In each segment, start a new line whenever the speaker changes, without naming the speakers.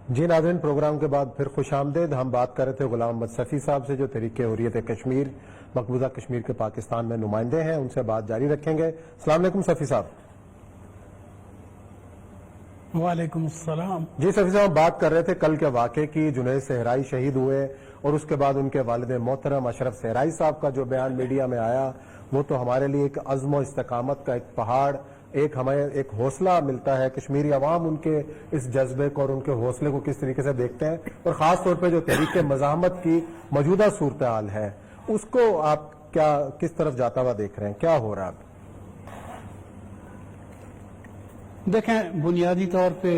جی ناظرین، پروگرام کے بعد پھر خوش آمدید۔ ہم بات کر رہے تھے غلام محمد صفی صاحب سے، جو تحریک حریت کشمیر مقبوضہ کشمیر کے پاکستان میں نمائندے ہیں۔ ان سے بات جاری رکھیں گے۔ السلام علیکم صفی صاحب۔
وعلیکم السلام۔
جی صفی صاحب، بات کر رہے تھے کل کے واقعے کی۔ جنید صحرائی شہید ہوئے اور اس کے بعد ان کے والد محترم اشرف صحرائی صاحب کا جو بیان میڈیا میں آیا، وہ تو ہمارے لیے ایک عزم و استقامت کا ایک پہاڑ، ہمیں ایک حوصلہ ملتا ہے۔ کشمیری عوام ان کے اس جذبے کو اور ان کے حوصلے کو کس طریقے سے دیکھتے ہیں، اور خاص طور پہ جو تحریک مزاحمت کی موجودہ صورتحال ہے، اس کو آپ کس طرف جاتا ہوا دیکھ رہے ہیں؟ کیا ہو رہا ہے؟
دیکھیں، بنیادی طور پہ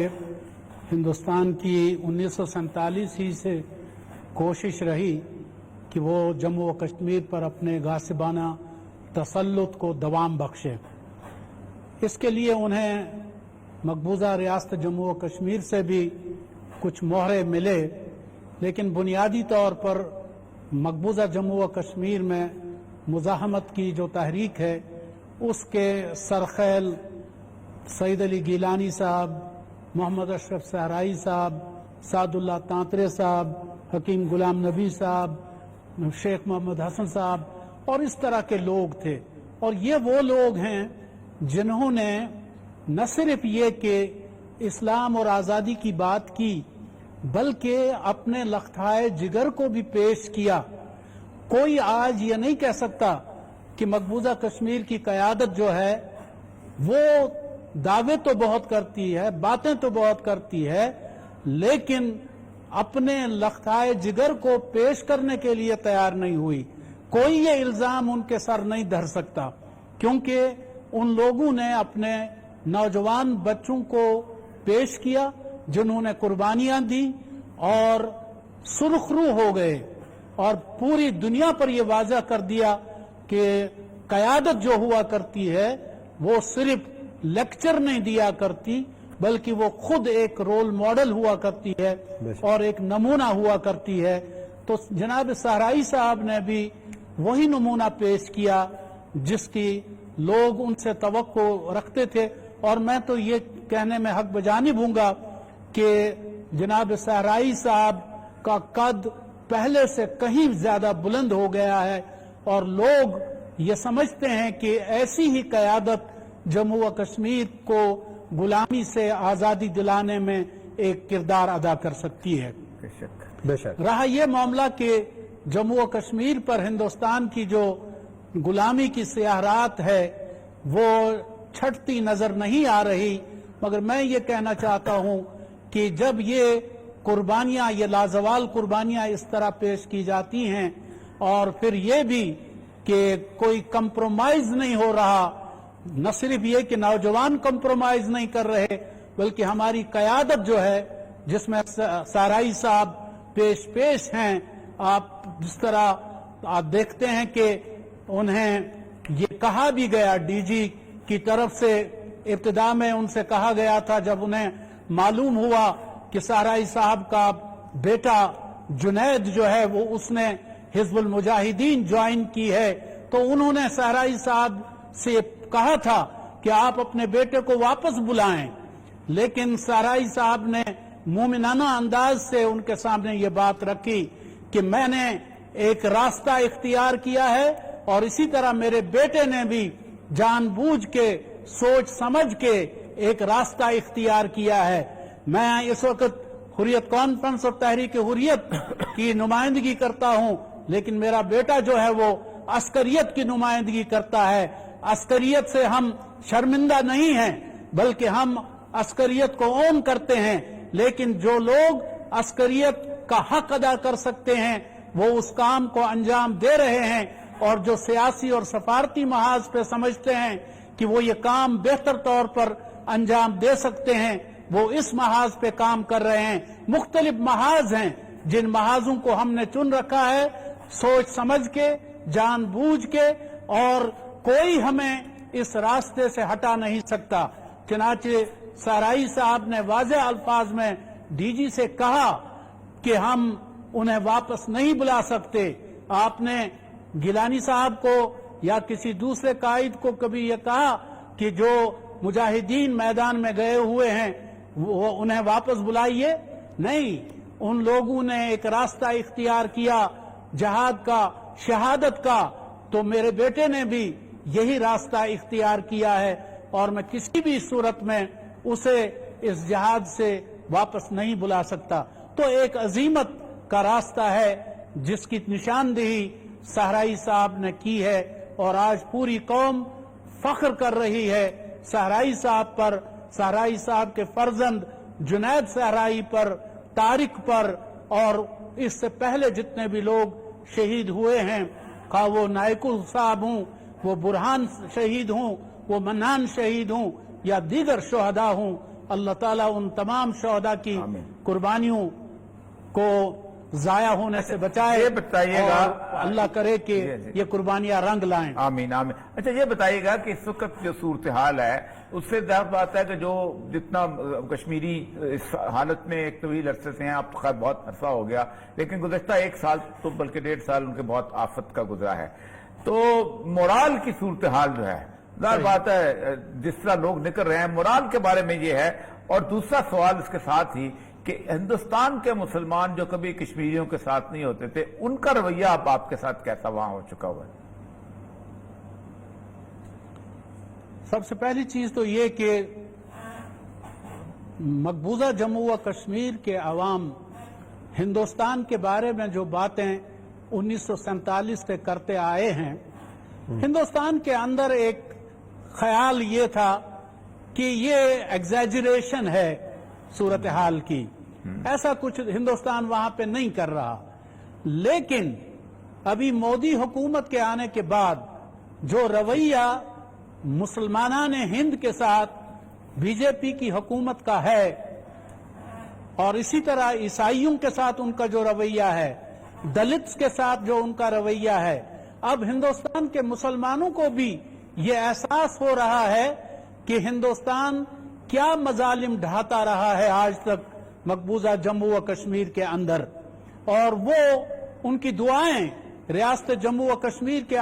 ہندوستان کی 1947 ہی سے کوشش رہی کہ وہ جموں و کشمیر پر اپنے غاصبانہ تسلط کو دوام بخشے۔ اس کے لیے انہیں مقبوضہ ریاست جموں و کشمیر سے بھی کچھ مہرے ملے، لیکن بنیادی طور پر مقبوضہ جموں و کشمیر میں مزاحمت کی جو تحریک ہے، اس کے سرخیل سعید علی گیلانی صاحب، محمد اشرف صحرائی صاحب، سعد اللہ تانترے صاحب، حکیم غلام نبی صاحب، شیخ محمد حسن صاحب اور اس طرح کے لوگ تھے۔ اور یہ وہ لوگ ہیں جنہوں نے نہ صرف یہ کہ اسلام اور آزادی کی بات کی، بلکہ اپنے لخھائے جگر کو بھی پیش کیا۔ کوئی آج یہ نہیں کہہ سکتا کہ مقبوضہ کشمیر کی قیادت جو ہے وہ دعوے تو بہت کرتی ہے، باتیں تو بہت کرتی ہے، لیکن اپنے لخھائے جگر کو پیش کرنے کے لیے تیار نہیں ہوئی۔ کوئی یہ الزام ان کے سر نہیں دھر سکتا، کیونکہ ان لوگوں نے اپنے نوجوان بچوں کو پیش کیا جنہوں نے قربانیاں دی اور سرخرو ہو گئے، اور پوری دنیا پر یہ واضح کر دیا کہ قیادت جو ہوا کرتی ہے وہ صرف لیکچر نہیں دیا کرتی، بلکہ وہ خود ایک رول ماڈل ہوا کرتی ہے اور ایک نمونہ ہوا کرتی ہے۔ تو جناب صحرائی صاحب نے بھی وہی نمونہ پیش کیا جس کی لوگ ان سے توقع رکھتے تھے۔ اور میں تو یہ کہنے میں حق بجانب ہوں گا کہ جناب صحرائی صاحب کا قد پہلے سے کہیں زیادہ بلند ہو گیا ہے، اور لوگ یہ سمجھتے ہیں کہ ایسی ہی قیادت جموں و کشمیر کو غلامی سے آزادی دلانے میں ایک کردار ادا کر سکتی ہے۔
بے شک
رہا یہ معاملہ کہ جموں و کشمیر پر ہندوستان کی جو غلامی کی سیاہ رات ہے وہ چھٹتی نظر نہیں آ رہی، مگر میں یہ کہنا چاہتا ہوں کہ جب یہ قربانیاں، یہ لازوال قربانیاں اس طرح پیش کی جاتی ہیں، اور پھر یہ بھی کہ کوئی کمپرومائز نہیں ہو رہا، نہ صرف یہ کہ نوجوان کمپرومائز نہیں کر رہے، بلکہ ہماری قیادت جو ہے جس میں صحرائی صاحب پیش ہیں، آپ جس طرح آپ دیکھتے ہیں کہ انہیں یہ کہا بھی گیا، ڈی جی کی طرف سے ابتدا میں ان سے کہا گیا تھا جب انہیں معلوم ہوا کہ صحرائی صاحب کا بیٹا جنید جو ہے وہ اس نے حزب المجاہدین جوائن کی ہے، تو انہوں نے صحرائی صاحب سے کہا تھا کہ آپ اپنے بیٹے کو واپس بلائیں، لیکن صحرائی صاحب نے مومنانہ انداز سے ان کے سامنے یہ بات رکھی کہ میں نے ایک راستہ اختیار کیا ہے، اور اسی طرح میرے بیٹے نے بھی جان بوجھ کے سوچ سمجھ کے ایک راستہ اختیار کیا ہے۔ میں اس وقت حریت کانفرنس اور تحریک حریت کی نمائندگی کرتا ہوں، لیکن میرا بیٹا جو ہے وہ عسکریت کی نمائندگی کرتا ہے۔ عسکریت سے ہم شرمندہ نہیں ہیں، بلکہ ہم عسکریت کو اون کرتے ہیں، لیکن جو لوگ عسکریت کا حق ادا کر سکتے ہیں وہ اس کام کو انجام دے رہے ہیں، اور جو سیاسی اور سفارتی محاذ پہ سمجھتے ہیں کہ وہ یہ کام بہتر طور پر انجام دے سکتے ہیں، وہ اس محاذ پہ کام کر رہے ہیں۔ مختلف محاذ ہیں جن محاذوں کو ہم نے چن رکھا ہے سوچ سمجھ کے، جان بوجھ کے، اور کوئی ہمیں اس راستے سے ہٹا نہیں سکتا۔ چنانچہ صحرائی صاحب نے واضح الفاظ میں ڈی جی سے کہا کہ ہم انہیں واپس نہیں بلا سکتے۔ آپ نے گیلانی صاحب کو یا کسی دوسرے قائد کو کبھی یہ کہا کہ جو مجاہدین میدان میں گئے ہوئے ہیں وہ انہیں واپس بلائیے؟ نہیں، ان لوگوں نے ایک راستہ اختیار کیا جہاد کا، شہادت کا، تو میرے بیٹے نے بھی یہی راستہ اختیار کیا ہے، اور میں کسی بھی صورت میں اسے اس جہاد سے واپس نہیں بلا سکتا۔ تو ایک عزیمت کا راستہ ہے جس کی نشاندہی صحرائی صاحب نے کی ہے، اور آج پوری قوم فخر کر رہی ہے صحرائی صاحب پر، صحرائی صاحب کے فرزند جنید صحرائی پر، طارق پر، اور اس سے پہلے جتنے بھی لوگ شہید ہوئے ہیں، خواہ وہ نائکل صاحب ہوں، وہ برہان شہید ہوں، وہ منان شہید ہوں، یا دیگر شہداء ہوں، اللہ تعالیٰ ان تمام شہداء کی قربانیوں کو ضائع ہونے سے بچائے،
یہ بتائیے گا،
اور اللہ کرے کہ یہ قربانیاں رنگ لائیں۔
آمین آمین۔ اچھا یہ بتائیے گا کہ اس وقت جو صورتحال ہے اس سے ظاہر بات ہے کہ جو جتنا کشمیری اس حالت میں ایک طویل عرصے سے ہیں، اب خیر بہت عرصہ ہو گیا، لیکن گزشتہ 1 سال تو بلکہ 1.5 سال ان کے بہت آفت کا گزرا ہے، تو مورال کی صورتحال جو ہے ظاہر بات ہے جس طرح لوگ نکل رہے ہیں، مورال کے بارے میں یہ ہے۔ اور دوسرا سوال اس کے ساتھ ہی کہ ہندوستان کے مسلمان جو کبھی کشمیریوں کے ساتھ نہیں ہوتے تھے، ان کا رویہ اب آپ کے ساتھ کیسا وہاں ہو چکا ہوا ہے؟
سب سے پہلی چیز تو یہ کہ مقبوضہ جموں و کشمیر کے عوام ہندوستان کے بارے میں جو باتیں 1947 سے کرتے آئے ہیں، ہندوستان کے اندر ایک خیال یہ تھا کہ یہ ایگزیجریشن ہے صورتحال کی، ایسا کچھ ہندوستان وہاں پہ نہیں کر رہا۔ لیکن ابھی مودی حکومت کے آنے کے بعد جو رویہ مسلمانان ہند کے ساتھ بی جے پی کی حکومت کا ہے، اور اسی طرح عیسائیوں کے ساتھ ان کا جو رویہ ہے، دلتس کے ساتھ جو ان کا رویہ ہے، اب ہندوستان کے مسلمانوں کو بھی یہ احساس ہو رہا ہے کہ ہندوستان کیا مظالم ڈھاتا رہا ہے آج تک مقبوضہ جموں و کشمیر کے اندر، اور وہ ان کی دعائیں ریاست جموں و کشمیر کے